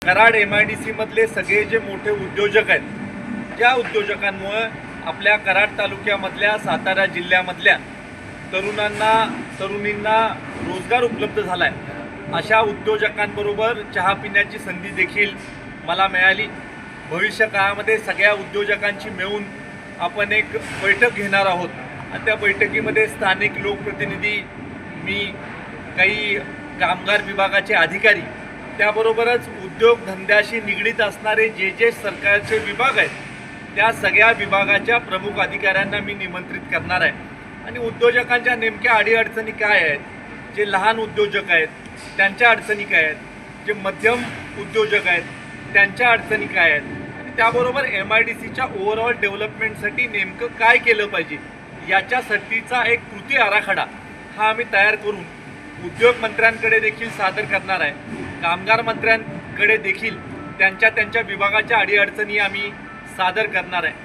Karad MIDC मधले सगळे जे मोठे उद्योजक आहेत, ज्या उद्योजकांमुळे आपल्या कराड तालुक्यामधल्या सातारा जिल्ह्यामधल्या तरुणींना रोजगार उपलब्ध झाला आहे, अशा उद्योजकांबरोबर चहा पिण्याची संधी देखील मला मिळाली। भविष्य काळामध्ये सगळ्या उद्योजकांची मिळून आपण एक बैठक घेणार आहोत आणि त्या बैठकीमध्ये स्थानिक लोकप्रतिनिधी, मी, काही कामगार विभागाचे अधिकारी, त्याबरोबरच उद्योगधंद्याशी निगडीत असणारे जे सरकारचे विभाग आहेत त्या सगळ्या विभागाच्या प्रमुख अधिकाऱ्यांना मी निमंत्रित करणार आहे आणि उद्योजकांच्या नेमक्या अडीअडचणी काय आहेत, जे लहान उद्योजक आहेत त्यांच्या अडचणी काय आहेत, जे मध्यम उद्योजक आहेत त्यांच्या अडचणी काय आहेत आणि त्याबरोबर MIDCच्या ओव्हरऑल डेव्हलपमेंटसाठी नेमकं काय केलं पाहिजे याच्यासाठीचा एक कृती आराखडा हा आम्ही तयार करून उद्योग मंत्र्यांकडे देखील सादर करणार आहे। कामगार मंत्र्यांकडे देखील त्यांच्या विभागाच्या अडीअडचणी आम्ही सादर करणार आहे।